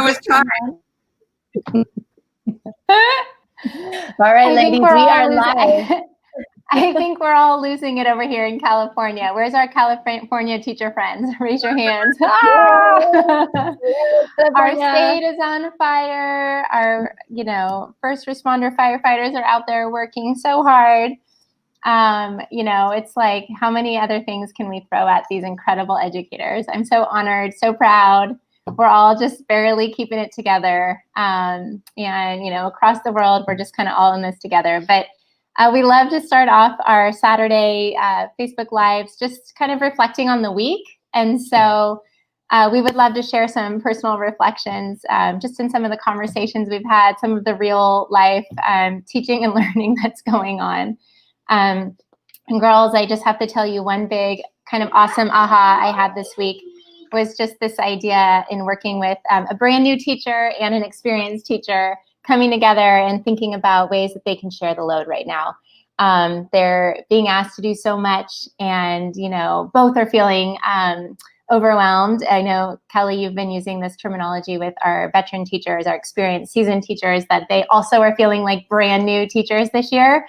I was trying. All right, ladies, we are live. I think we're all losing it over here in California. Where's our California teacher friends? Raise your hands. Ah! Our state is on fire. Our, first responder firefighters are out there working so hard. It's like, how many other things can we throw at these incredible educators? I'm so honored, so proud. We're all just barely keeping it together. And across the world, we're just kind of all in this together. But we love to start off our Saturday Facebook Lives just kind of reflecting on the week. And so we would love to share some personal reflections just in some of the conversations we've had, some of the real life teaching and learning that's going on. And girls, I just have to tell you one big kind of awesome aha I had this week was just this idea in working with a brand new teacher and an experienced teacher coming together and thinking about ways that they can share the load right now. They're being asked to do so much and, both are feeling overwhelmed. I know, Kelly, you've been using this terminology with our veteran teachers, our experienced seasoned teachers, that they also are feeling like brand new teachers this year.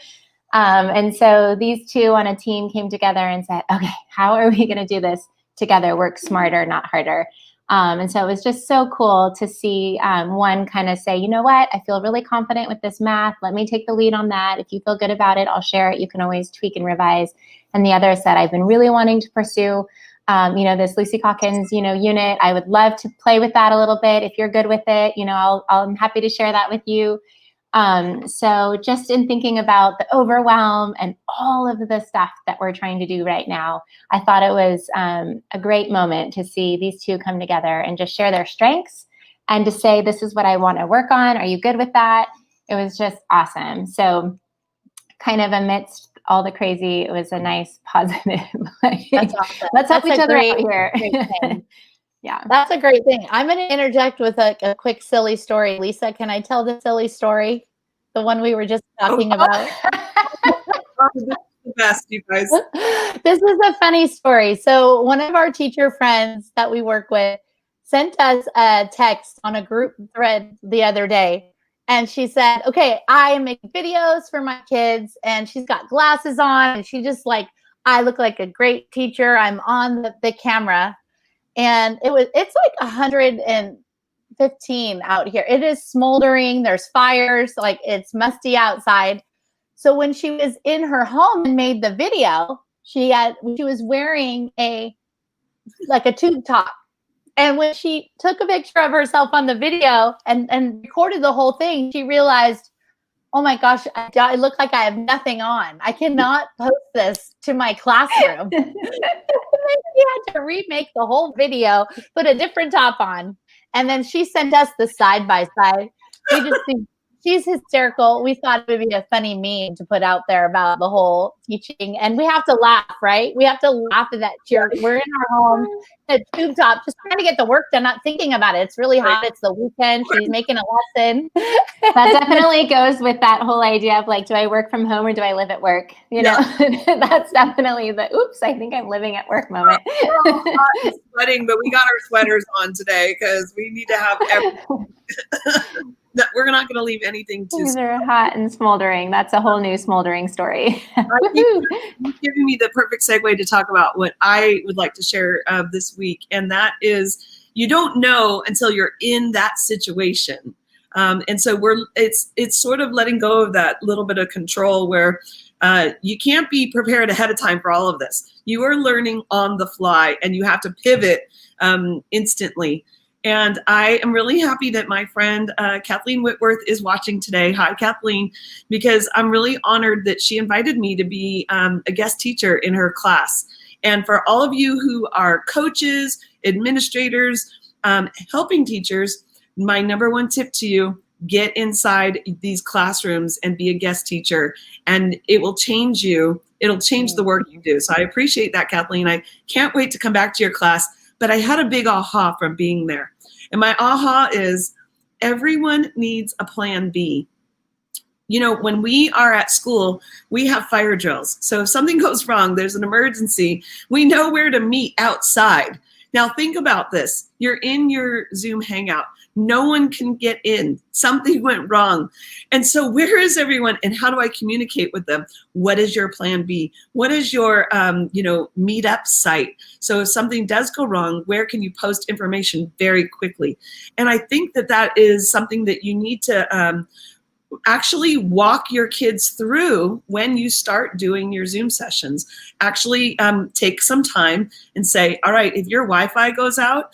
And so these two on a team came together and said, okay, how are we going to do this together? Work smarter, not harder. And so it was just so cool to see one kind of say, you know what, I feel really confident with this math. Let me take the lead on that. If you feel good about it, I'll share it. You can always tweak and revise. And the other said, I've been really wanting to pursue, this Lucy Calkins, unit. I would love to play with that a little bit. If you're good with it, I'm happy to share that with you. So just in thinking about the overwhelm and all of the stuff that we're trying to do right now, I thought it was a great moment to see these two come together and just share their strengths and to say, this is what I want to work on. Are you good with that? It was just awesome. So kind of amidst all the crazy, it was a nice positive. That's awesome. Let's help each other out here. Yeah, that's a great thing. I'm going to interject with a quick silly story. Lisa, can I tell the silly story? The one we were just talking about? This is the best, you guys. This is a funny story. So one of our teacher friends that we work with sent us a text on a group thread the other day. And she said, okay, I am making videos for my kids. And she's got glasses on. And she just I look like a great teacher. I'm on the camera. And it's like 115 out here. It is smoldering. There's fires. It's musty outside. So when she was in her home and made the video, she was wearing a tube top. And when she took a picture of herself on the video and recorded the whole thing, she realized, oh my gosh, I look like I have nothing on. I cannot post this to my classroom. She had to remake the whole video, put a different top on. And then she sent us the side-by-side. We just think she's hysterical. We thought it would be a funny meme to put out there about the whole teaching. And we have to laugh, right? We have to laugh at that. We're in our home, a tube top, just trying to get the work done, not thinking about it. It's really hot. It's the weekend. She's making a lesson. That definitely goes with that whole idea of do I work from home or do I live at work? That's definitely the, oops, I think I'm living at work moment. We're all hot and sweating, but we got our sweaters on today because we need to have everything. We're not going to leave anything to. These are hot and smoldering. That's a whole new smoldering story. I think you're giving me the perfect segue to talk about what I would like to share this week, and that is you don't know until you're in that situation, and so it's sort of letting go of that little bit of control where you can't be prepared ahead of time for all of this. You are learning on the fly, and you have to pivot instantly. And I am really happy that my friend Kathleen Whitworth is watching today. Hi, Kathleen, because I'm really honored that she invited me to be a guest teacher in her class. And for all of you who are coaches, administrators, helping teachers, my number one tip to you, get inside these classrooms and be a guest teacher. And it will change you. It'll change the work you do. So I appreciate that, Kathleen. I can't wait to come back to your class. But I had a big aha from being there. And my aha is everyone needs a plan B. When we are at school, we have fire drills. So if something goes wrong, there's an emergency, we know where to meet outside. Now think about this. You're in your Zoom Hangout. No one can get in. Something went wrong. And so where is everyone and how do I communicate with them? What is your plan B? What is your, meetup site? So if something does go wrong, where can you post information very quickly? And I think that that is something that you need to actually walk your kids through when you start doing your Zoom sessions. Actually take some time and say, all right, if your Wi-Fi goes out,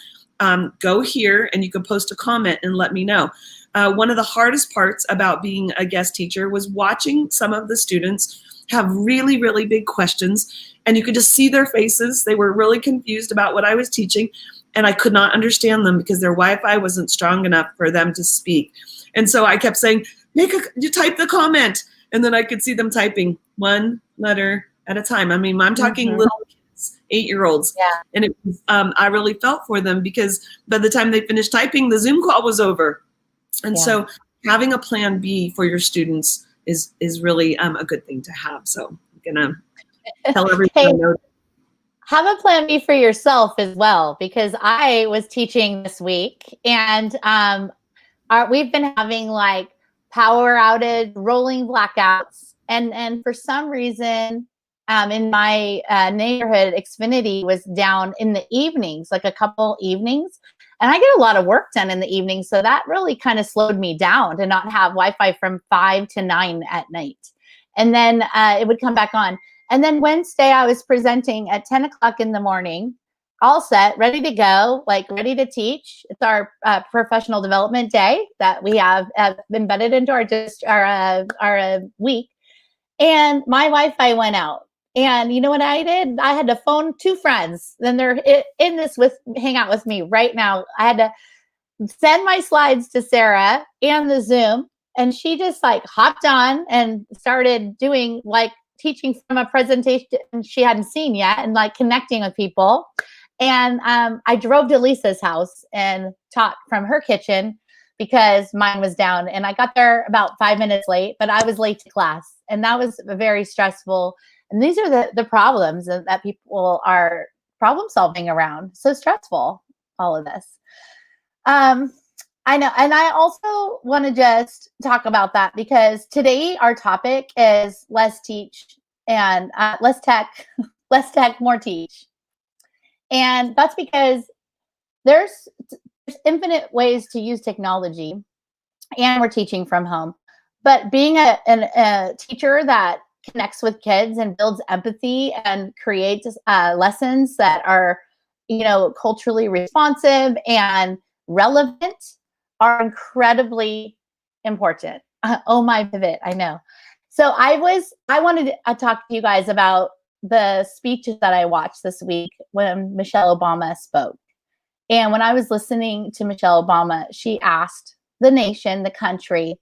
go here and you can post a comment and let me know. One of the hardest parts about being a guest teacher was watching some of the students have really, really big questions, and you could just see their faces. They were really confused about what I was teaching, and I could not understand them because their Wi-Fi wasn't strong enough for them to speak. And so I kept saying, you type the comment, and then I could see them typing one letter at a time. I mean, I'm talking little kids, 8-year-olds. Yeah. And it was, I really felt for them because by the time they finished typing, the Zoom call was over. And so having a plan B for your students is really a good thing to have. So I'm going to tell everyone I know. Have a plan B for yourself as well, because I was teaching this week, and we've been having like power outage, rolling blackouts, and for some reason in my neighborhood, Xfinity was down in the evenings, like a couple evenings, and I get a lot of work done in the evening, so that really kind of slowed me down to not have Wi-Fi from 5 to 9 at night, and then it would come back on. And then Wednesday I was presenting at 10 o'clock in the morning, all set, ready to go, like ready to teach. It's our professional development day that we have embedded into our week. And my Wi-Fi went out. And you know what I did? I had to phone 2 friends. Then they're in this hang out with me right now. I had to send my slides to Sarah and the Zoom. And she just like hopped on and started doing like teaching from a presentation she hadn't seen yet and like connecting with people. And I drove to Lisa's house and taught from her kitchen because mine was down. And I got there about 5 minutes late, but I was late to class. And that was very stressful. And these are the problems that people are problem solving around. So stressful, all of this. I know. And I also want to just talk about that because today our topic is less teach and less tech, more teach. And that's because there's infinite ways to use technology, and we're teaching from home. But being a teacher that connects with kids and builds empathy and creates lessons that are, culturally responsive and relevant are incredibly important. Oh my pivot, I know. So I wanted to talk to you guys about the speeches that I watched this week when Michelle Obama spoke. And when I was listening to Michelle Obama, she asked the nation, the country,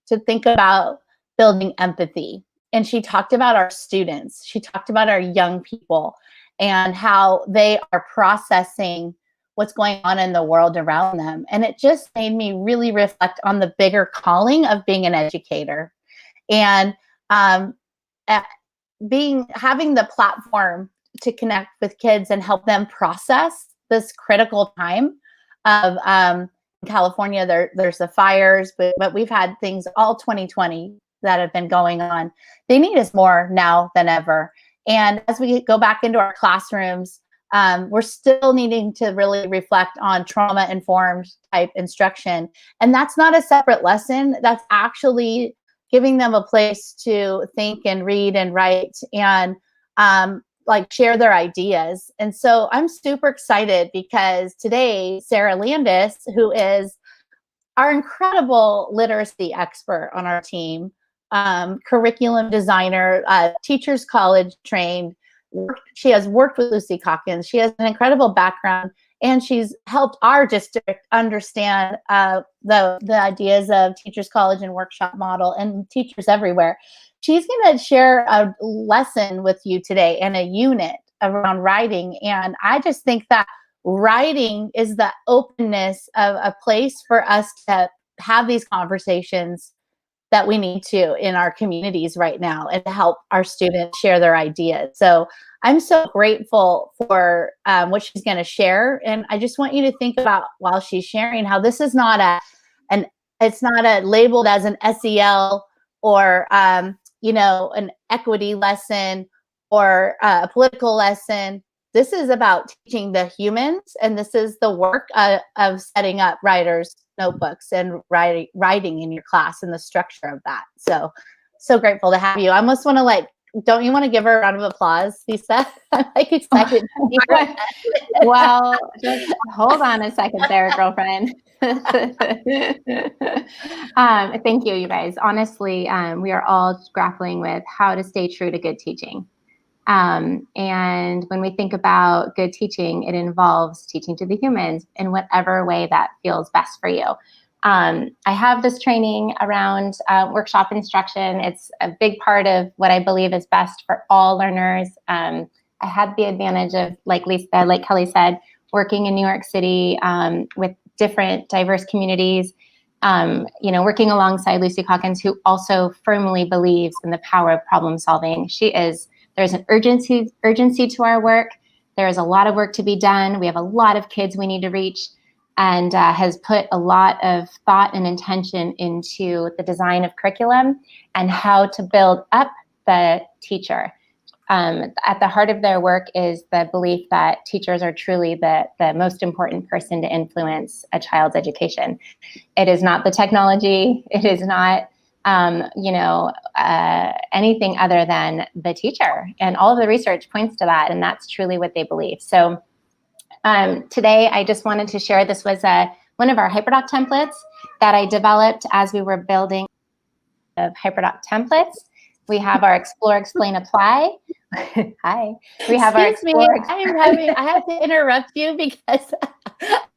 to think about building empathy. And she talked about our students. She talked about our young people and how they are processing what's going on in the world around them. And it just made me really reflect on the bigger calling of being an educator. And having the platform to connect with kids and help them process this critical time of California. There's the fires, but we've had things all 2020 that have been going on. They need us more now than ever. And as we go back into our classrooms, we're still needing to really reflect on trauma-informed type instruction. And that's not a separate lesson. That's actually giving them a place to think and read and write and share their ideas. And so I'm super excited because today, Sarah Landis, who is our incredible literacy expert on our team, curriculum designer, teachers college trained, she has worked with Lucy Calkins. She has an incredible background, and she's helped our district understand the ideas of Teachers College and workshop model and teachers everywhere. She's going to share a lesson with you today and a unit around writing. And I just think that writing is the openness of a place for us to have these conversations that we need to in our communities right now and to help our students share their ideas. So I'm so grateful for what she's going to share. And I just want you to think about while she's sharing how this is not it's not labeled as an SEL or, you know, an equity lesson or a political lesson. This is about teaching the humans, and this is the work of setting up writers' notebooks and writing in your class and the structure of that. So grateful to have you. I almost want to like, don't you want to give her a round of applause, Lisa? I'm like excited. Well, just hold on a second there, girlfriend. Thank you, you guys. Honestly, we are all grappling with how to stay true to good teaching. And when we think about good teaching, it involves teaching to the humans in whatever way that feels best for you. I have this training around workshop instruction. It's a big part of what I believe is best for all learners. I had the advantage of, like Kelly said, working in New York City with different diverse communities, you know, working alongside Lucy Calkins, who also firmly believes in the power of problem solving. There's an urgency to our work. There is a lot of work to be done. We have a lot of kids we need to reach, and has put a lot of thought and intention into the design of curriculum and how to build up the teacher. At the heart of their work is the belief that teachers are truly the most important person to influence a child's education. It is not the technology. It is not anything other than the teacher. And all of the research points to that, and that's truly what they believe. So today I just wanted to share, this was one of our Hyperdoc templates that I developed as we were building of Hyperdoc templates. We have our Explore, Explain, Apply. Hi. We have our Explore. I have to interrupt you because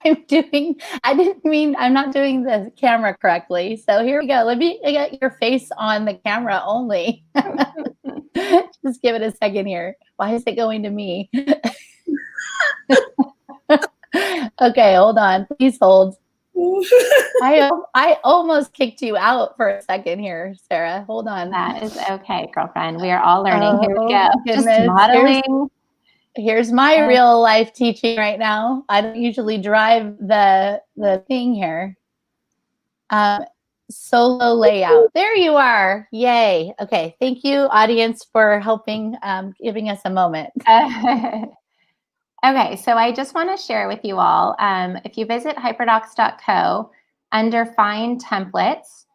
I'm not doing the camera correctly. So here we go. Let me get your face on the camera only. Just give it a second here. Why is it going to me? Okay, hold on. Please hold. I almost kicked you out for a second here, Sarah. Hold on. That is okay, girlfriend. We are all learning. Here we go. Goodness. Just modeling. Here's my real life teaching right now. I don't usually drive the thing here. Solo layout. There you are. Yay. Okay. Thank you, audience, for helping, giving us a moment. Okay, so I just want to share with you all, if you visit hyperdocs.co, under Find Templates,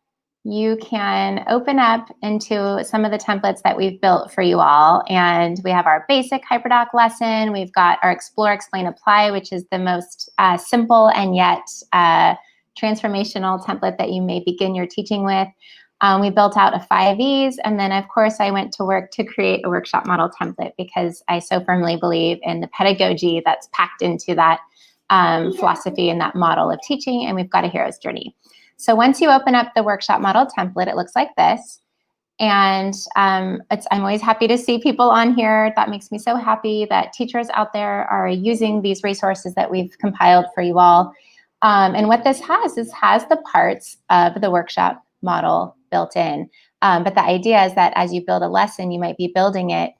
you can open up into some of the templates that we've built for you all. And we have our basic Hyperdoc lesson. We've got our Explore, Explain, Apply, which is the most simple and yet transformational template that you may begin your teaching with. We built out a 5Es, and then of course I went to work to create a workshop model template because I so firmly believe in the pedagogy that's packed into that philosophy and that model of teaching, and we've got a hero's journey. So once you open up the workshop model template, it looks like this, and I'm always happy to see people on here. That makes me so happy that teachers out there are using these resources that we've compiled for you all. And what this has the parts of the workshop model built in. But the idea is that as you build a lesson, you might be building it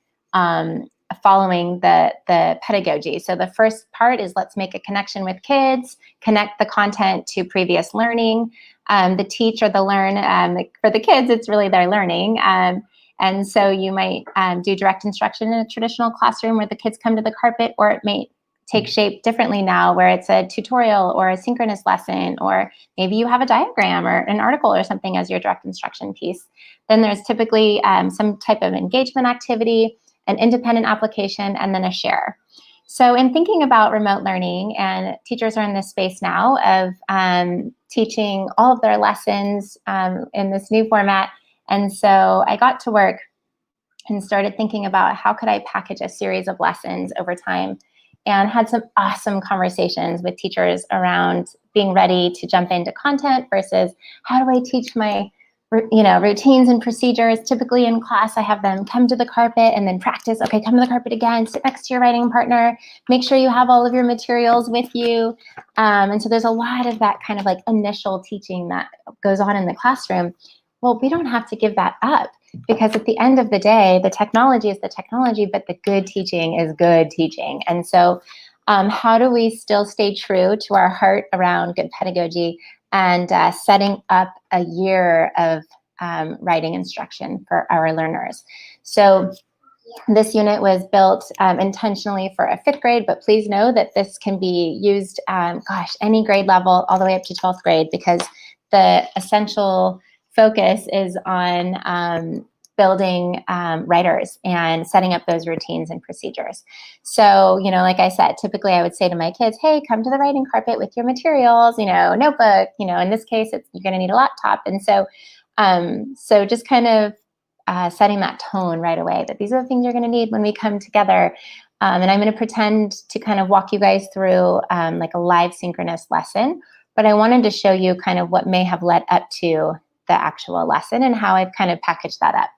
following the pedagogy. So the first part is let's make a connection with kids, connect the content to previous learning. The teach or the learn, for the kids, it's really their learning. And so you might do direct instruction in a traditional classroom where the kids come to the carpet, or it may take shape differently now where it's a tutorial or a synchronous lesson, or maybe you have a diagram or an article or something as your direct instruction piece. Then there's typically some type of engagement activity, an independent application, and then a share. So in thinking about remote learning, and teachers are in this space now of teaching all of their lessons in this new format. And so I got to work and started thinking about how could I package a series of lessons over time, and had some awesome conversations with teachers around being ready to jump into content versus how do I teach my routines and procedures. Typically in class, I have them come to the carpet and then practice. Okay, come to the carpet again, sit next to your writing partner, make sure you have all of your materials with you. And so there's a lot of that kind of like initial teaching that goes on in the classroom. Well, we don't have to give that up, because at the end of the day, the technology is the technology, but the good teaching is good teaching. And so how do we still stay true to our heart around good pedagogy and setting up a year of writing instruction for our learners? So this unit was built intentionally for a 5th grade, but please know that this can be used, any grade level all the way up to 12th grade, because the essential focus is on building writers and setting up those routines and procedures. So, like I said, typically I would say to my kids, hey, come to the writing carpet with your materials, notebook, in this case, you're going to need a laptop. And so, so just kind of setting that tone right away, that these are the things you're going to need when we come together. And I'm going to pretend to kind of walk you guys through like a live synchronous lesson, but I wanted to show you kind of what may have led up to the actual lesson and how I've kind of packaged that up.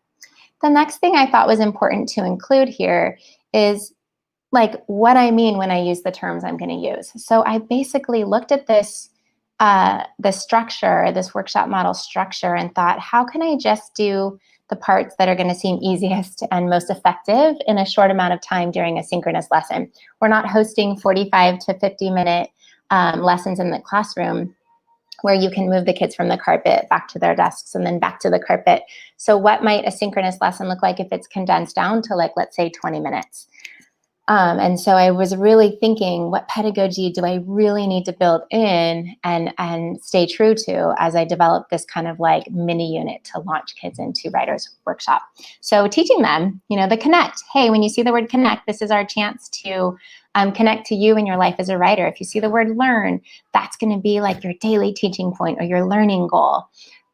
The next thing I thought was important to include here is like what I mean when I use the terms I'm going to use. So I basically looked at this the structure, this workshop model structure, and thought, how can I just do the parts that are going to seem easiest and most effective in a short amount of time during a synchronous lesson? We're not hosting 45 to 50-minute lessons in the classroom where you can move the kids from the carpet back to their desks and then back to the carpet. So what might a synchronous lesson look like if it's condensed down to, like, let's say 20 minutes? And so I was really thinking, what pedagogy do I really need to build in and stay true to as I develop this kind of like mini unit to launch kids into Writers Workshop? So teaching them, the connect. Hey, when you see the word connect, this is our chance to connect to you in your life as a writer. If you see the word learn, that's going to be like your daily teaching point or your learning goal.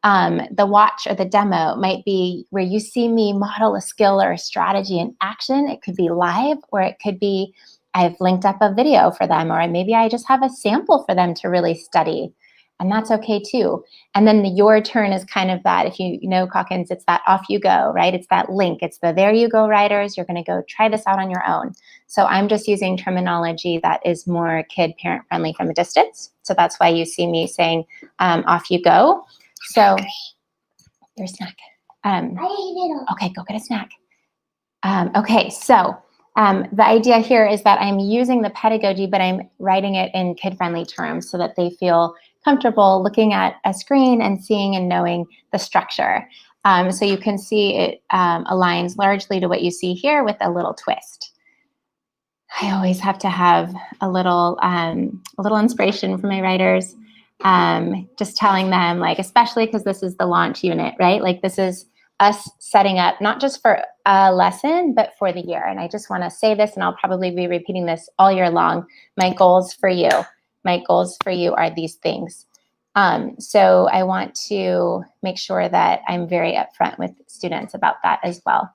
The watch or the demo might be where you see me model a skill or a strategy in action. It could be live, or it could be I've linked up a video for them, or maybe I just have a sample for them to really study. And that's okay too. And then the your turn is kind of that, if you know Calkins, it's that off you go, right? It's that link. It's the there you go, writers. You're going to go try this out on your own. So I'm just using terminology that is more kid parent friendly from a distance. So that's why you see me saying off you go. So your snack. Okay, go get a snack. Okay, so the idea here is that I'm using the pedagogy, but I'm writing it in kid-friendly terms so that they feel comfortable looking at a screen and seeing and knowing the structure. So you can see it aligns largely to what you see here with a little twist. I always have to have a little inspiration for my writers. Just telling them, like, especially because this is the launch unit, right? Like, this is us setting up not just for a lesson, but for the year. And I just want to say this, and I'll probably be repeating this all year long. My goals for you are these things. So I want to make sure that I'm very upfront with students about that as well.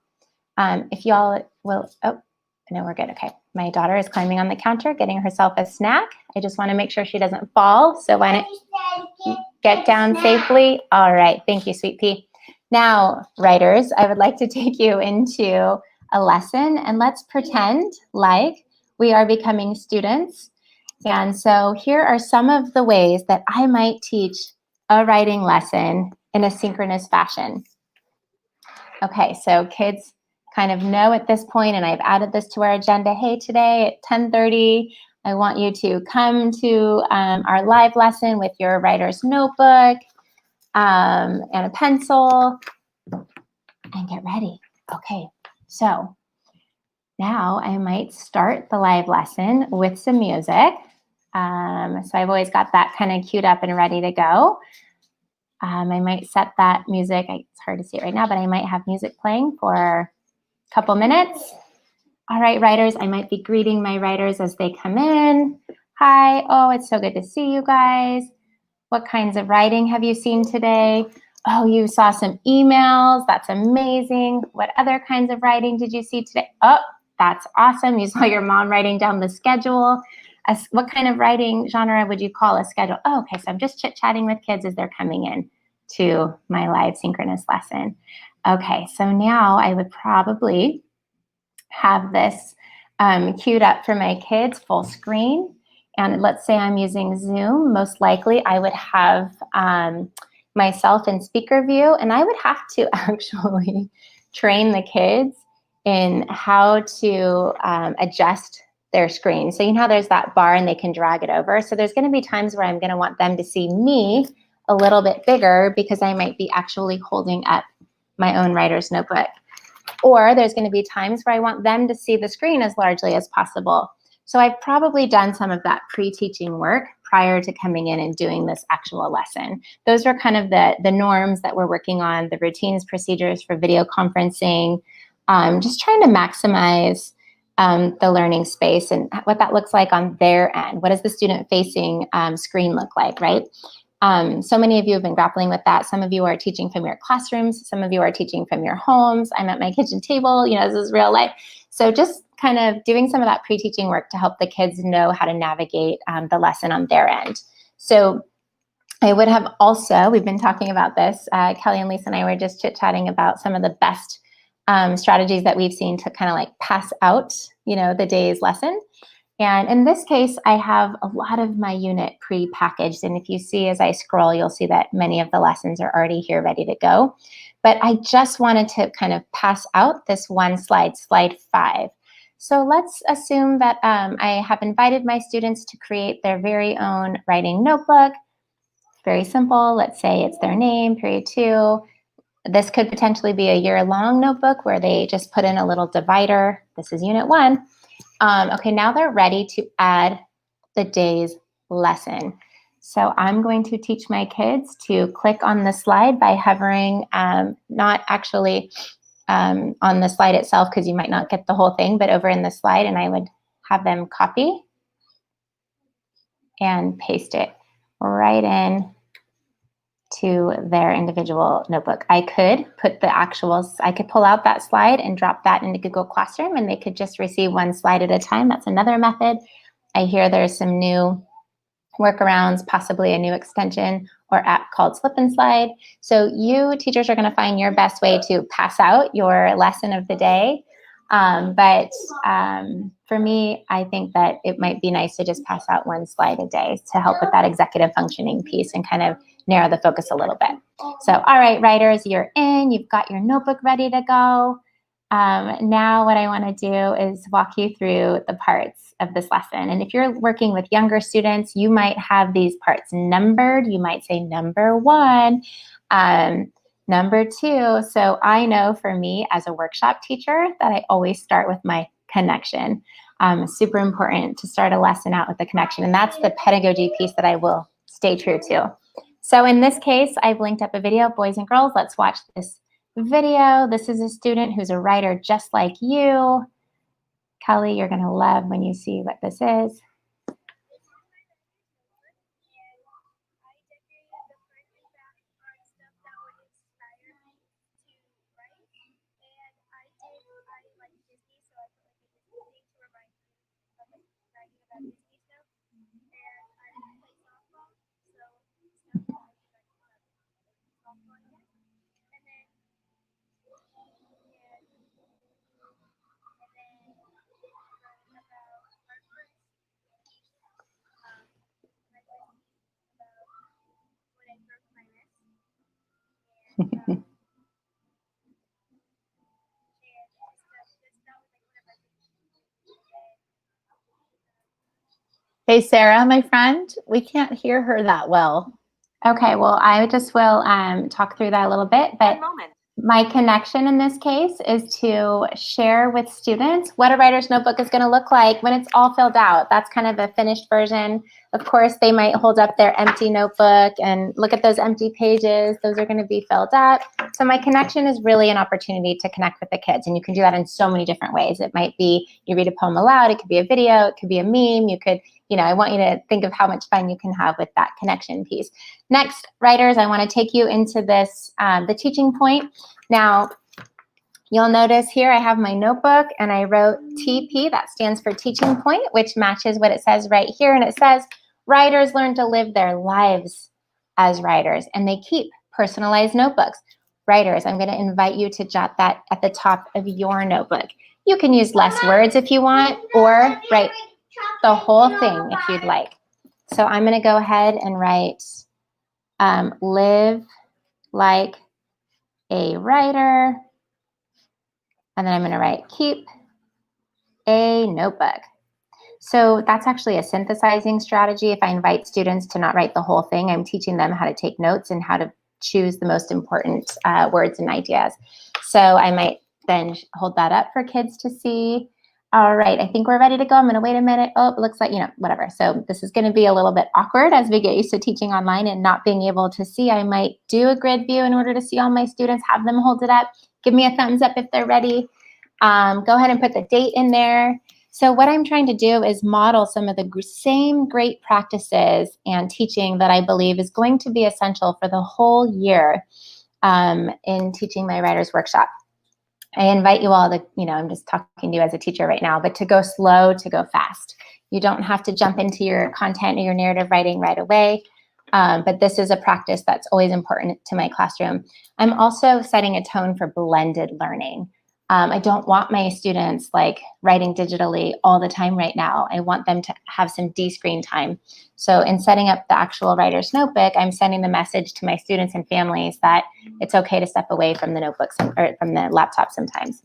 If y'all will, oh, no, we're good. Okay. My daughter is climbing on the counter, getting herself a snack. I just want to make sure she doesn't fall. So why don't get down safely? All right. Thank you, sweet pea. Now, writers, I would like to take you into a lesson, and let's pretend like we are becoming students. And so here are some of the ways that I might teach a writing lesson in a synchronous fashion. Okay, so kids kind of know at this point, and I've added this to our agenda. Hey, today at 10:30, I want you to come to our live lesson with your writer's notebook and a pencil and get ready. Okay, so now I might start the live lesson with some music. So I've always got that kind of queued up and ready to go. I might set that music. It's hard to see it right now, but I might have music playing for couple minutes. All right, writers, I might be greeting my writers as they come in. Hi, oh, it's so good to see you guys. What kinds of writing have you seen today? Oh, you saw some emails. That's amazing. What other kinds of writing did you see today? Oh, that's awesome. You saw your mom writing down the schedule. What kind of writing genre would you call a schedule? Oh, okay, so I'm just chit-chatting with kids as they're coming in to my live synchronous lesson. Okay, so now I would probably have this queued up for my kids full screen. And let's say I'm using Zoom. Most likely I would have myself in speaker view, and I would have to actually train the kids in how to adjust their screen. So you know how there's that bar and they can drag it over. So there's going to be times where I'm going to want them to see me a little bit bigger because I might be actually holding up my own writer's notebook. Or there's going to be times where I want them to see the screen as largely as possible. So I've probably done some of that pre-teaching work prior to coming in and doing this actual lesson. Those are kind of the norms that we're working on, the routines, procedures for video conferencing, just trying to maximize the learning space and what that looks like on their end. What does the student-facing screen look like, right? So many of you have been grappling with that. Some of you are teaching from your classrooms. Some of you are teaching from your homes. I'm at my kitchen table. You know, this is real life. So just kind of doing some of that pre-teaching work to help the kids know how to navigate the lesson on their end. So I would have also, we've been talking about this, Kelly and Lisa and I were just chit-chatting about some of the best strategies that we've seen to kind of like pass out, you know, the day's lesson. And in this case, I have a lot of my unit pre-packaged. And if you see as I scroll, you'll see that many of the lessons are already here ready to go. But I just wanted to kind of pass out this one slide, slide 5. So let's assume that I have invited my students to create their very own writing notebook. Very simple. Let's say it's their name, period 2. This could potentially be a year-long notebook where they just put in a little divider. This is unit 1. Okay, now they're ready to add the day's lesson. So I'm going to teach my kids to click on the slide by hovering, not actually on the slide itself because you might not get the whole thing, but over in the slide, and I would have them copy and paste it right in to their individual notebook. I could put the actuals, I could pull out that slide and drop that into Google Classroom and they could just receive one slide at a time. That's another method. I hear there's some new workarounds, possibly a new extension or app called Slip and Slide. So you teachers are going to find your best way to pass out your lesson of the day. But for me, I think that it might be nice to just pass out one slide a day to help with that executive functioning piece and kind of narrow the focus a little bit. So, all right, writers, you're in, you've got your notebook ready to go. Now what I want to do is walk you through the parts of this lesson. And if you're working with younger students, you might have these parts numbered. You might say number 1, number 2. So I know for me as a workshop teacher that I always start with my connection. Super important to start a lesson out with the connection. And that's the pedagogy piece that I will stay true to. So in this case, I've linked up a video. Boys and girls, let's watch this video. This is a student who's a writer just like you. Kelly, you're going to love when you see what this is. Hey, Sarah, my friend, we can't hear her that well. Okay, well, I just will talk through that a little bit, but my connection in this case is to share with students what a writer's notebook is going to look like when it's all filled out. That's kind of a finished version. Of course, they might hold up their empty notebook and look at those empty pages. Those are going to be filled up. So my connection is really an opportunity to connect with the kids, and you can do that in so many different ways. It might be you read a poem aloud. It could be a video. It could be a meme. You could, I want you to think of how much fun you can have with that connection piece. Next, writers, I want to take you into this, the teaching point. Now, you'll notice here I have my notebook and I wrote TP, that stands for teaching point, which matches what it says right here. And it says, writers learn to live their lives as writers, and they keep personalized notebooks. Writers, I'm going to invite you to jot that at the top of your notebook. You can use less words if you want, or write the whole thing if you'd like. So I'm going to go ahead and write live like a writer. And then I'm going to write keep a notebook. So that's actually a synthesizing strategy. If I invite students to not write the whole thing, I'm teaching them how to take notes and how to choose the most important words and ideas. So I might then hold that up for kids to see. All right, I think we're ready to go. I'm going to wait a minute. Oh, it looks like, whatever. So this is going to be a little bit awkward as we get used to teaching online and not being able to see. I might do a grid view in order to see all my students, have them hold it up. Give me a thumbs up if they're ready. Go ahead and put the date in there. So what I'm trying to do is model some of the same great practices and teaching that I believe is going to be essential for the whole year in teaching my writers workshop. I invite you all to, I'm just talking to you as a teacher right now, but to go slow, to go fast. You don't have to jump into your content or your narrative writing right away, but this is a practice that's always important to my classroom. I'm also setting a tone for blended learning. I don't want my students writing digitally all the time right now. I want them to have some de-screen time. So in setting up the actual writer's notebook, I'm sending the message to my students and families that it's okay to step away from the notebooks or from the laptop sometimes.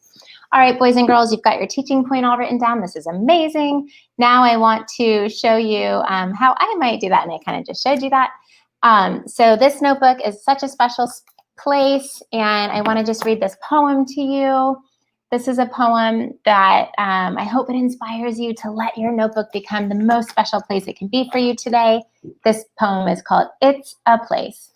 All right, boys and girls, you've got your teaching point all written down. This is amazing. Now I want to show you how I might do that, and I kind of just showed you that. So this notebook is such a special place, and I want to just read this poem to you. This is a poem that I hope it inspires you to let your notebook become the most special place it can be for you today. This poem is called It's a Place.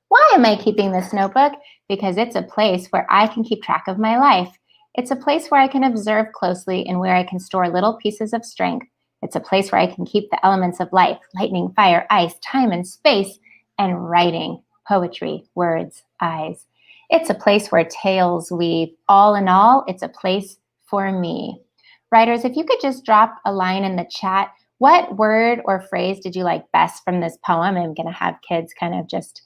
Why am I keeping this notebook? Because it's a place where I can keep track of my life. It's a place where I can observe closely and where I can store little pieces of strength. It's a place where I can keep the elements of life, lightning, fire, ice, time, and space, and writing, poetry, words, eyes. It's a place where tales weave. All in all, it's a place for me. Writers, if you could just drop a line in the chat, what word or phrase did you like best from this poem? I'm going to have kids kind of just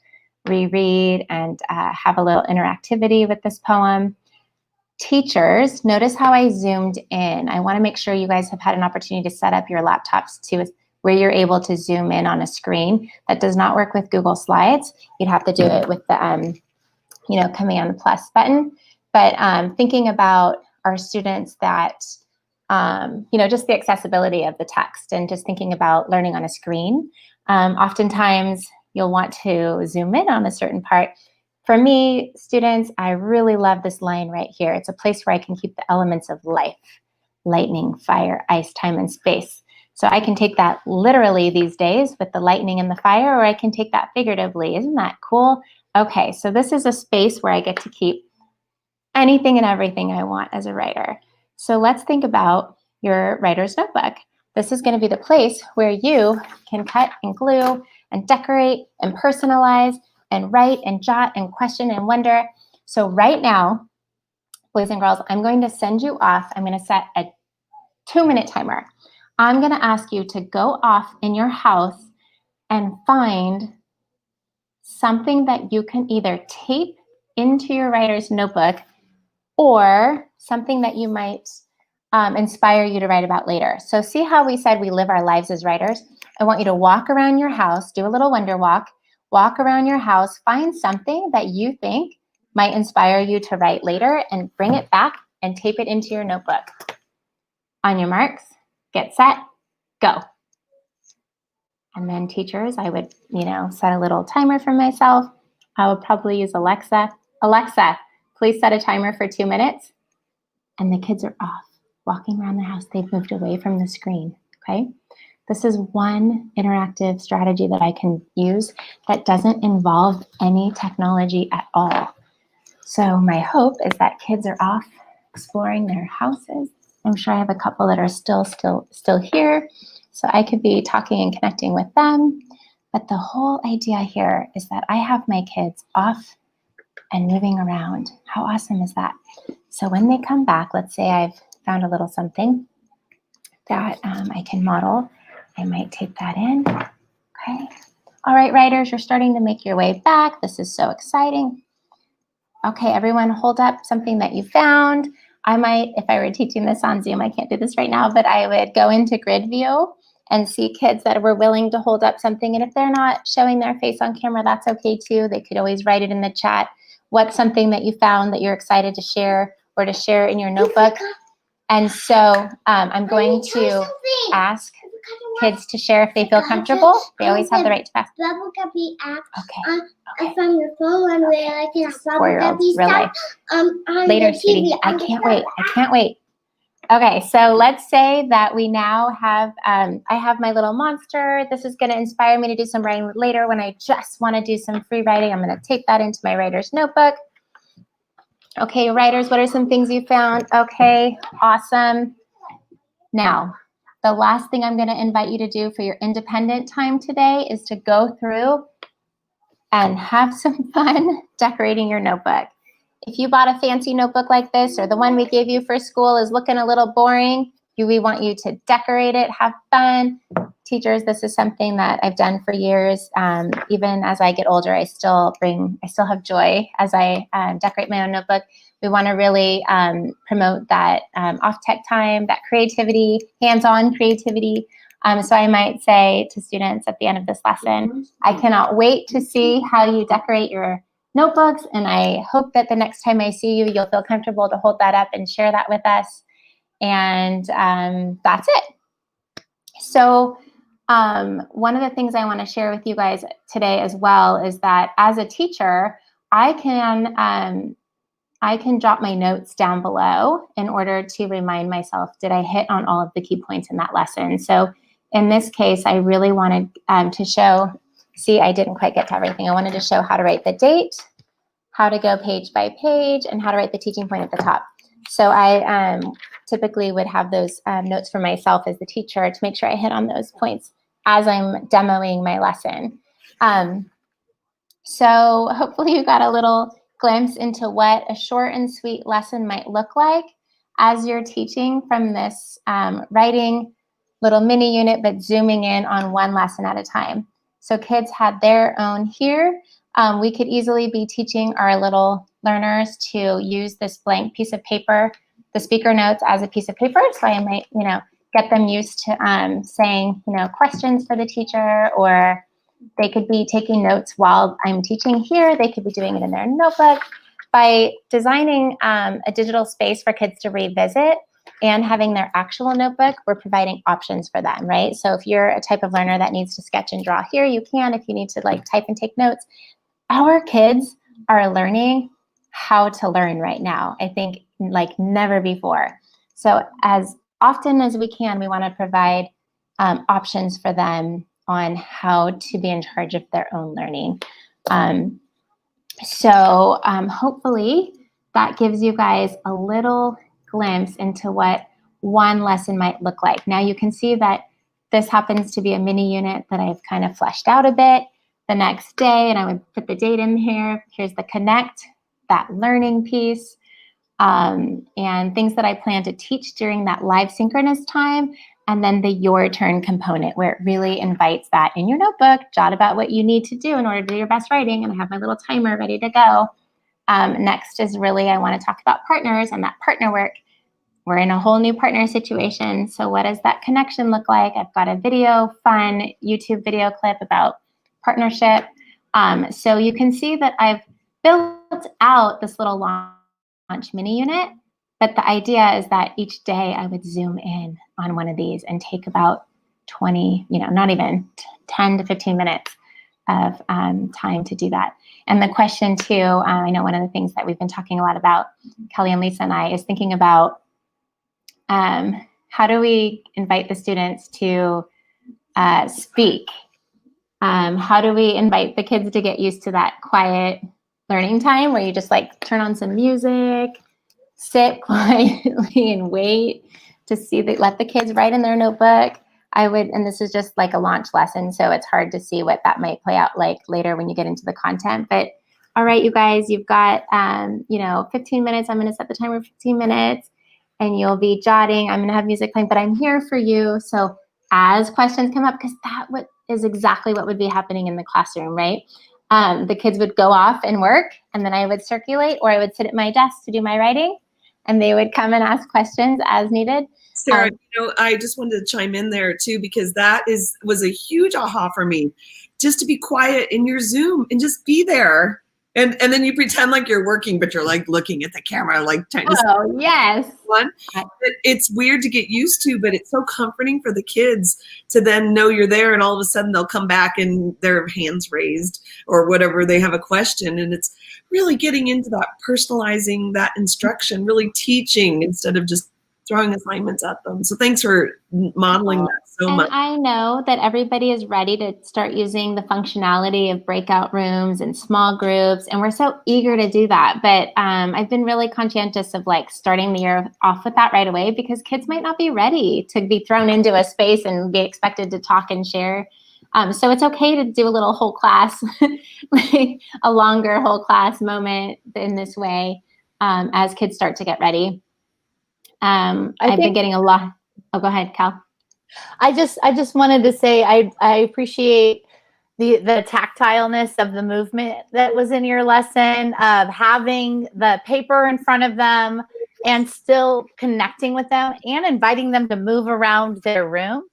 reread and have a little interactivity with this poem. Teachers, notice how I zoomed in. I want to make sure you guys have had an opportunity to set up your laptops to where you're able to zoom in on a screen. That does not work with Google Slides. You'd have to do it with the Command plus button. But thinking about our students that, just the accessibility of the text and just thinking about learning on a screen. Oftentimes you'll want to zoom in on a certain part. For me, students, I really love this line right here. It's a place where I can keep the elements of life, lightning, fire, ice, time, and space. So I can take that literally these days with the lightning and the fire, or I can take that figuratively. Isn't that cool? Okay, so this is a space where I get to keep anything and everything I want as a writer. So let's think about your writer's notebook. This is going to be the place where you can cut and glue and decorate and personalize and write and jot and question and wonder. So right now, boys and girls, I'm going to send you off. I'm going to set a 2-minute timer. I'm going to ask you to go off in your house and find something that you can either tape into your writer's notebook or something that you might inspire you to write about later. So see how we said we live our lives as writers? I want you to walk around your house, do a little wonder walk around your house, find something that you think might inspire you to write later and bring it back and tape it into your notebook. On your marks, get set, go. And then teachers, I would, set a little timer for myself. I would probably use Alexa. Alexa, please set a timer for 2 minutes. And the kids are off, walking around the house. They've moved away from the screen, okay? This is one interactive strategy that I can use that doesn't involve any technology at all. So my hope is that kids are off exploring their houses. I'm sure I have a couple that are still here. So I could be talking and connecting with them. But the whole idea here is that I have my kids off and moving around. How awesome is that? So when they come back, let's say I've found a little something that I can model. I might tape that in. Okay. All right, writers, you're starting to make your way back. This is so exciting. Okay, everyone hold up something that you found. I might, if I were teaching this on Zoom, I can't do this right now, but I would go into grid view and see kids that were willing to hold up something. And if they're not showing their face on camera, that's okay too. They could always write it in the chat. What's something that you found that you're excited to share or to share in your notebook? And so I'm going to ask kids to share if they feel comfortable. They always have the right to ask. Bubble Guppy app. Okay. From your phone where I can have Bubble Guppy stuff. Later, sweetie. I can't wait. I can't wait. Okay, so let's say that we now have, I have my little monster. This is going to inspire me to do some writing later when I just want to do some free writing. I'm going to take that into my writer's notebook. Okay, writers, what are some things you found? Okay, awesome. Now, the last thing I'm going to invite you to do for your independent time today is to go through and have some fun decorating your notebook. If you bought a fancy notebook like this, or the one we gave you for school is looking a little boring, we want you to decorate it, have fun. Teachers, this is something that I've done for years. Even as I get older, I still have joy as I decorate my own notebook. We want to really promote that off-tech time, that creativity, hands-on creativity. So I might say to students at the end of this lesson, I cannot wait to see how you decorate your notebooks, and I hope that the next time I see you, you'll feel comfortable to hold that up and share that with us. And that's it. So one of the things I want to share with you guys today as well is that as a teacher, I can jot my notes down below in order to remind myself, did I hit on all of the key points in that lesson? So in this case, I really wanted to show, see, I didn't quite get to everything. I wanted to show how to write the date, how to go page by page, and how to write the teaching point at the top. So I typically would have those notes for myself as the teacher to make sure I hit on those points as I'm demoing my lesson. So hopefully you got a little glimpse into what a short and sweet lesson might look like as you're teaching from this writing little mini unit, but zooming in on one lesson at a time. So kids had their own here. We could easily be teaching our little learners to use this blank piece of paper, the speaker notes, as a piece of paper. So I might, get them used to saying, questions for the teacher, or they could be taking notes while I'm teaching here. They could be doing it in their notebook. By designing a digital space for kids to revisit and having their actual notebook, we're providing options for them, right? So if you're a type of learner that needs to sketch and draw here, you can. If you need to type and take notes, our kids are learning how to learn right now, I think like never before. So as often as we can, we want to provide options for them on how to be in charge of their own learning. So hopefully that gives you guys a little glimpse into what one lesson might look like. Now you can see that this happens to be a mini unit that I've kind of fleshed out a bit the next day, and I would put the date in here. Here's the connect, that learning piece, and things that I plan to teach during that live synchronous time, and then the your turn component where it really invites that in your notebook. Jot about what you need to do in order to do your best writing, and I have my little timer ready to go. Next is really, I want to talk about partners and that partner work. We're in a whole new partner situation. So what does that connection look like? I've got a video, fun YouTube video clip about partnership. So you can see that I've built out this little launch mini unit, but the idea is that each day I would zoom in on one of these and take about 20, not even 10 to 15 minutes of time to do that. And the question too, I know one of the things that we've been talking a lot about, Kelly and Lisa and I, is thinking about how do we invite the students to speak? How do we invite the kids to get used to that quiet learning time where you just turn on some music, sit quietly and wait to see let the kids write in their notebook? And this is just like a launch lesson, so it's hard to see what that might play out like later when you get into the content. But all right, you guys, you've got 15 minutes. I'm going to set the timer for 15 minutes, and you'll be jotting. I'm going to have music playing, but I'm here for you. So as questions come up, because that is exactly what would be happening in the classroom, right? The kids would go off and work, and then I would circulate, or I would sit at my desk to do my writing. and they would come and ask questions as needed. Sarah, I just wanted to chime in there too, because that was a huge aha for me, just to be quiet in your Zoom and just be there. And then you pretend like you're working, but you're like looking at the camera, like trying to. Oh, yes. It's weird to get used to, but it's so comforting for the kids to then know you're there, and all of a sudden they'll come back and their hands raised or whatever, they have a question. And it's really getting into that personalizing that instruction, really teaching instead of just throwing assignments at them. So thanks for modeling that so much. I know that everybody is ready to start using the functionality of breakout rooms and small groups, and we're so eager to do that. But I've been really conscientious of like starting the year off with that right away, because kids might not be ready to be thrown into a space and be expected to talk and share. So it's okay to do a little whole class, like a longer whole class moment in this way as kids start to get ready. I've been getting a lot. Oh, go ahead, Cal. I just wanted to say I appreciate the tactileness of the movement that was in your lesson, of having the paper in front of them and still connecting with them and inviting them to move around their room,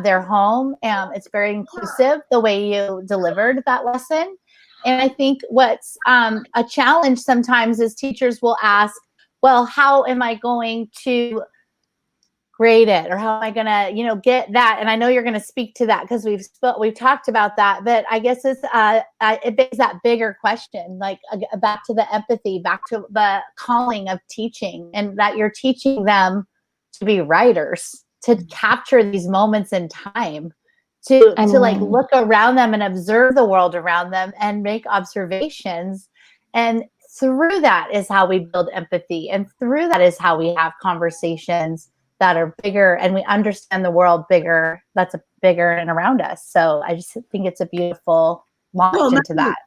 their home. It's very inclusive the way you delivered that lesson. And I think what's a challenge sometimes is teachers will ask, well, how am I going to grade it, or how am I going to, get that? And I know you're going to speak to that because we've talked about that, but I guess it begs that bigger question, like back to the empathy, back to the calling of teaching, and that you're teaching them to be writers, to capture these moments in time, to like look around them and observe the world around them and make observations. And through that is how we build empathy. And through that is how we have conversations that are bigger, and we understand the world bigger, that's bigger and around us. So I just think it's a beautiful launch into that.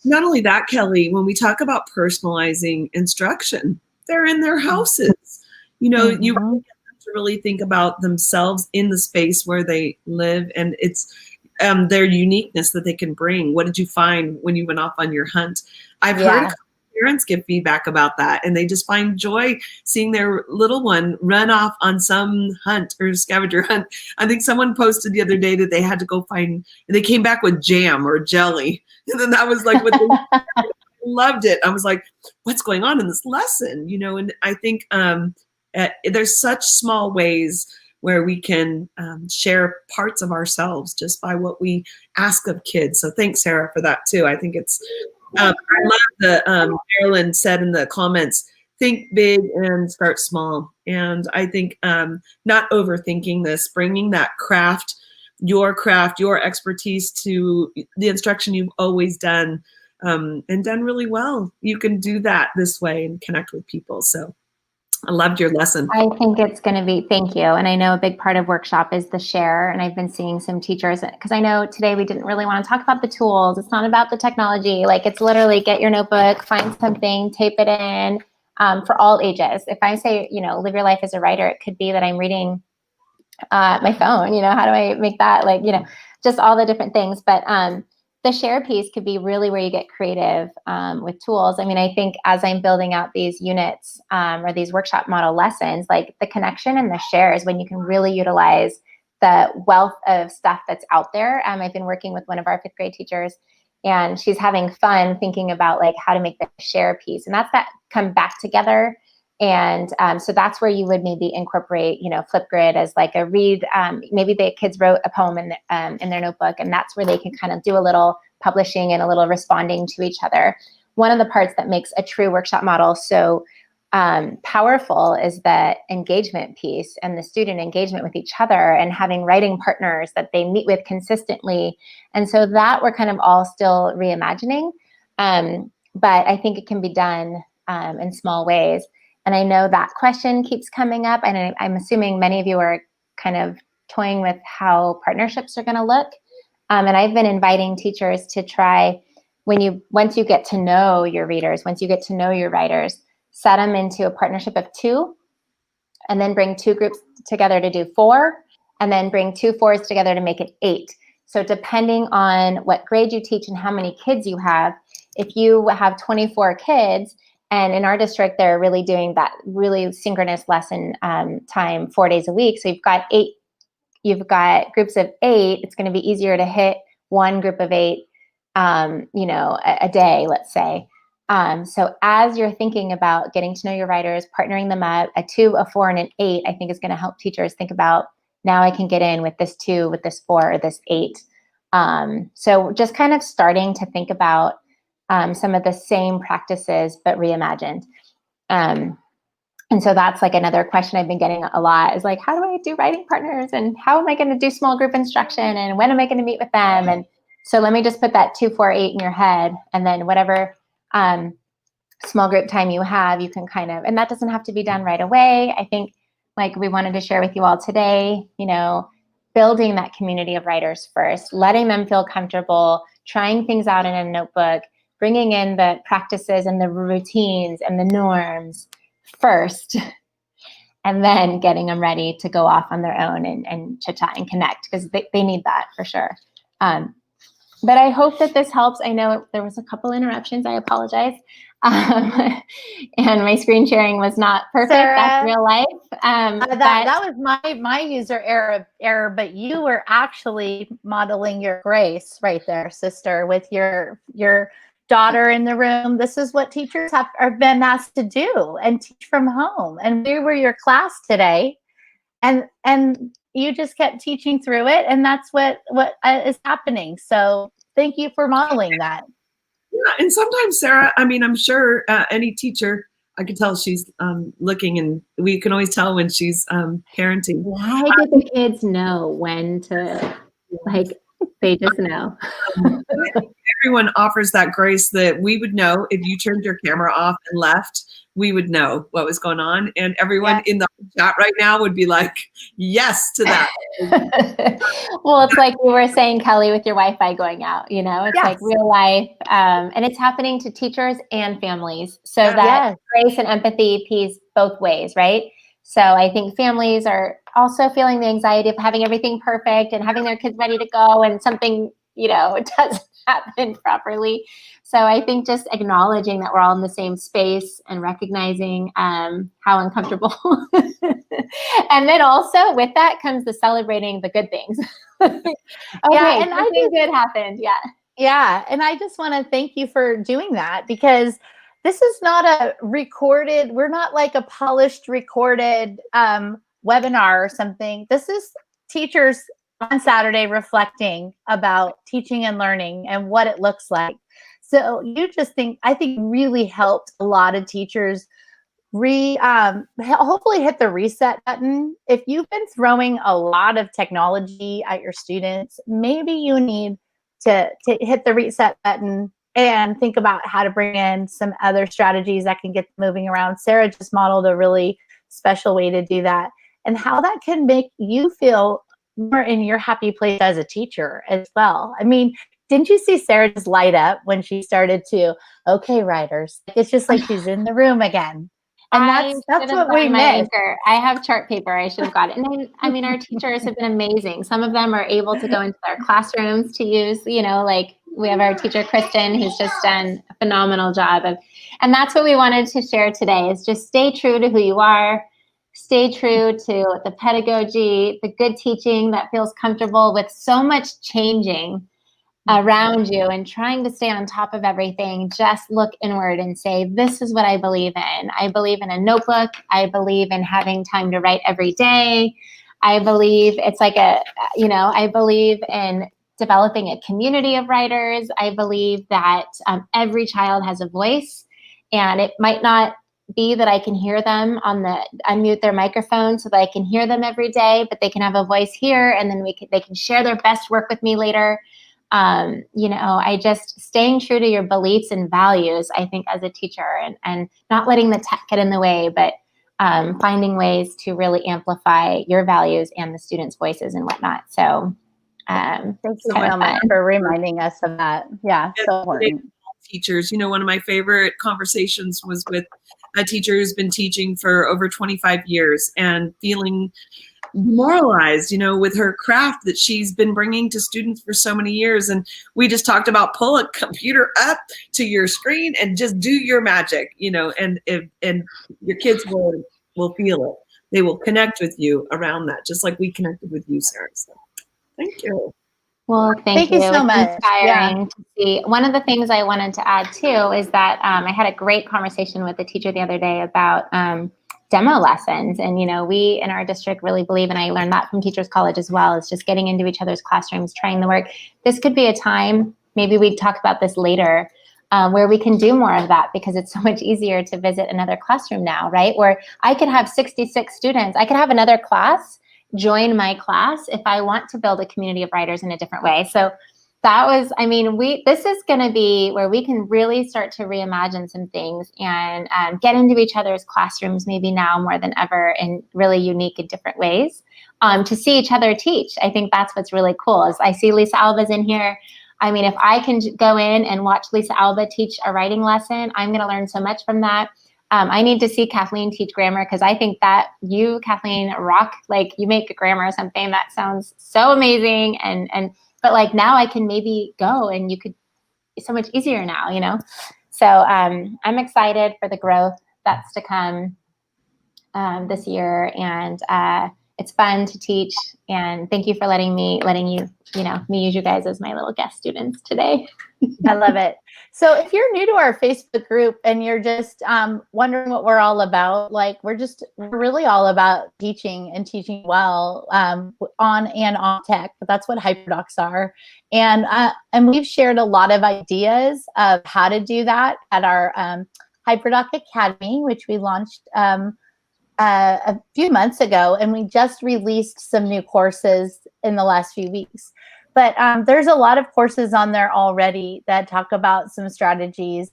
Not only that, Kelly, when we talk about personalizing instruction, they're in their houses. You really get them to really think about themselves in the space where they live, and it's their uniqueness that they can bring. What did you find when you went off on your hunt? I've heard parents give feedback about that, and they just find joy seeing their little one run off on some hunt or scavenger hunt. I think someone posted the other day that they had to go find, and they came back with jam or jelly. And then that was like what they loved it. I was like, what's going on in this lesson? And I think there's such small ways where we can share parts of ourselves just by what we ask of kids. So thanks, Sarah, for that too. I think it's I love the Marilyn said in the comments, think big and start small. And I think not overthinking this, bringing that craft, your expertise to the instruction you've always done and done really well. You can do that this way and connect with people. So I loved your lesson. I think it's going to be, thank you. And I know a big part of workshop is the share. And I've been seeing some teachers, because I know today we didn't really want to talk about the tools. It's not about the technology. Like, it's literally get your notebook, find something, tape it in for all ages. If I say, live your life as a writer, it could be that I'm reading my phone, how do I make that, just all the different things. But the share piece could be really where you get creative with tools. I mean, I think as I'm building out these units or these workshop model lessons, like the connection and the share is when you can really utilize the wealth of stuff that's out there. I've been working with one of our 5th grade teachers, and she's having fun thinking about like how to make the share piece. And that's that come back together. And so that's where you would maybe incorporate, Flipgrid as like a read. Maybe the kids wrote a poem in their notebook, and that's where they can kind of do a little publishing and a little responding to each other. One of the parts that makes a true workshop model so powerful is the engagement piece and the student engagement with each other, and having writing partners that they meet with consistently. And so that we're kind of all still reimagining. But I think it can be done in small ways. And I know that question keeps coming up, and I'm assuming many of you are kind of toying with how partnerships are going to look. And I've been inviting teachers to try, once you get to know your readers, once you get to know your writers, set them into a partnership of 2, and then bring 2 groups together to do 4, and then bring 2 4s together to make it 8. So depending on what grade you teach and how many kids you have, if you have 24 kids, And in our district, they're really doing that really synchronous lesson time 4 days a week. So you've got groups of 8. It's going to be easier to hit one group of 8, a day, let's say. So as you're thinking about getting to know your writers, partnering them up, a 2, a 4, and an 8, I think is going to help teachers think about, now I can get in with this 2, with this 4, or this 8. So just kind of starting to think about some of the same practices, but reimagined. And so that's like another question I've been getting a lot, is like, how do I do writing partners, and how am I going to do small group instruction, and when am I going to meet with them? And so let me just put that 2, 4, 8 in your head, and then whatever small group time you have, you can kind of, and that doesn't have to be done right away. I think, like we wanted to share with you all today, building that community of writers first, letting them feel comfortable, trying things out in a notebook, bringing in the practices and the routines and the norms first, and then getting them ready to go off on their own and chit-chat and connect, because they need that for sure. But I hope that this helps. I know there was a couple interruptions. I apologize. And my screen sharing was not perfect. Sarah, that's real life. That was my user error, but you were actually modeling your grace right there, sister, with your daughter in the room. This is what teachers have been asked to do, and teach from home. And we were your class today, and you just kept teaching through it, and that's what is happening. So thank you for modeling that. Yeah, and sometimes, Sarah, I mean, I'm sure any teacher, I can tell she's looking, and we can always tell when she's parenting. Why do the kids know when to, they just know. Everyone offers that grace that we would know if you turned your camera off and left, we would know what was going on. And everyone in the chat right now would be like, yes to that. Well, it's like we were saying, Kelly, with your Wi-Fi going out, it's like real life. And it's happening to teachers and families. So that grace and empathy piece both ways, right? So I think families are also feeling the anxiety of having everything perfect and having their kids ready to go, and something, it doesn't happen properly. So I think just acknowledging that we're all in the same space and recognizing how uncomfortable. And then also with that comes the celebrating the good things. Okay, and I think good happened. Yeah. Yeah. And I just want to thank you for doing that, because this is not a recorded, we're not like a polished recorded webinar or something. This is teachers on Saturday reflecting about teaching and learning and what it looks like. So you just I think really helped a lot of teachers hopefully hit the reset button. If you've been throwing a lot of technology at your students, maybe you need to hit the reset button and think about how to bring in some other strategies that can get moving around. Sarah just modeled a really special way to do that, and how that can make you feel more in your happy place as a teacher as well. I mean, didn't you see Sarah just light up when she started to, okay, writers? It's just like she's in the room again. And that's what we missed. I have chart paper. I should have got it. And then, I mean, our teachers have been amazing. Some of them are able to go into their classrooms to use, like we have our teacher, Kristen, who's just done a phenomenal job and that's what we wanted to share today, is just stay true to who you are. Stay true to the pedagogy, the good teaching that feels comfortable with so much changing around you, and trying to stay on top of everything. Just look inward and say, this is what I believe in. I believe in a notebook. I believe in having time to write every day. I believe it's like I believe in developing a community of writers. I believe that every child has a voice, and it might not be that I can hear them unmute their microphone so that I can hear them every day, but they can have a voice here, and then they can share their best work with me later. I just staying true to your beliefs and values, I think, as a teacher, and not letting the tech get in the way, but finding ways to really amplify your values and the students' voices and whatnot. So thank you so much for reminding us of that. Yeah, so important. Teachers, one of my favorite conversations was with a teacher who's been teaching for over 25 years and feeling demoralized, with her craft that she's been bringing to students for so many years. And we just talked about pull a computer up to your screen and just do your magic, and your kids will feel it. They will connect with you around that, just like we connected with you, Sarah. So thank you. Well, thank you so much. Inspiring to see. One of the things I wanted to add too is that I had a great conversation with a teacher the other day about demo lessons. And, we in our district really believe, and I learned that from Teachers College as well, is just getting into each other's classrooms, trying the work. This could be a time, maybe we'd talk about this later, where we can do more of that, because it's so much easier to visit another classroom now, right? Where I could have 66 students. I could have another class join my class if I want to build a community of writers in a different way. So that was, this is going to be where we can really start to reimagine some things and get into each other's classrooms, maybe now more than ever, in really unique and different ways, to see each other teach. I think that's what's really cool. Is I see Lisa Alba's in here. If I can go in and watch Lisa Alba teach a writing lesson, I'm going to learn so much from that. I need to see Kathleen teach grammar, because I think that you, Kathleen, rock. Like, you make a grammar or something that sounds so amazing. But like, now I can maybe go, and you could, it's so much easier now, So I'm excited for the growth that's to come this year, and it's fun to teach. And thank you for letting me use you guys as my little guest students today. I love it. So if you're new to our Facebook group and you're just wondering what we're all about, we're really all about teaching and teaching well on and off tech. But that's what Hyperdocs are. And we've shared a lot of ideas of how to do that at our Hyperdoc Academy, which we launched a few months ago. And we just released some new courses in the last few weeks. But there's a lot of courses on there already that talk about some strategies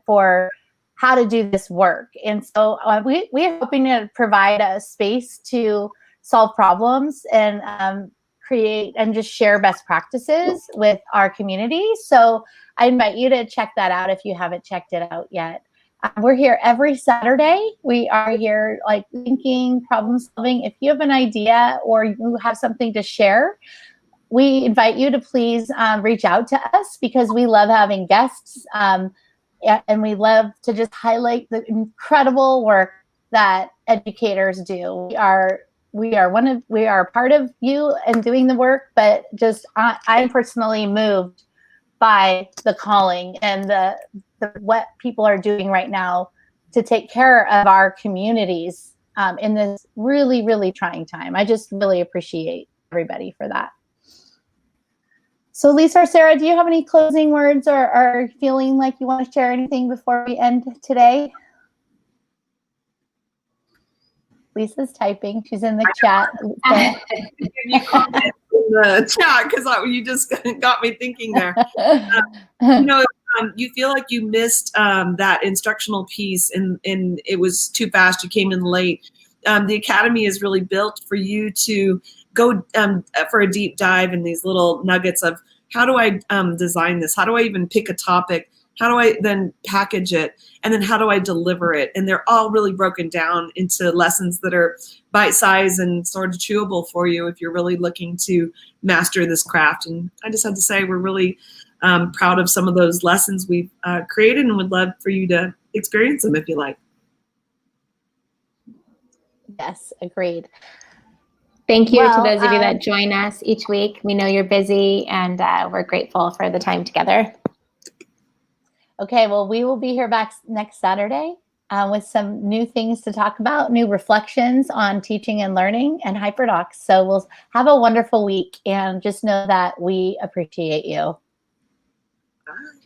for how to do this work. And so we're hoping to provide a space to solve problems and create and just share best practices with our community. So I invite you to check that out if you haven't checked it out yet. We're here every Saturday. We are here thinking, problem solving. If you have an idea or you have something to share, we invite you to please reach out to us, because we love having guests and we love to just highlight the incredible work that educators do. We are part of you and doing the work, but just I'm personally moved by the calling and the what people are doing right now to take care of our communities in this really, really trying time. I just really appreciate everybody for that. So Lisa or Sarah, do you have any closing words or are feeling like you want to share anything before we end today? Lisa's typing. She's in the chat. You comment in the chat, because you just got me thinking there. You feel like you missed that instructional piece and it was too fast, you came in late. The Academy is really built for you to go for a deep dive in these little nuggets of how do I design this? How do I even pick a topic? How do I then package it? And then how do I deliver it? And they're all really broken down into lessons that are bite-sized and sort of chewable for you if you're really looking to master this craft. And I just have to say, we're really proud of some of those lessons we've created and would love for you to experience them if you like. Yes, agreed. Thank you to those of you that join us each week. We know you're busy, and we're grateful for the time together. Okay, well, we will be here back next Saturday with some new things to talk about, new reflections on teaching and learning and Hyperdocs. So we'll have a wonderful week, and just know that we appreciate you. Bye.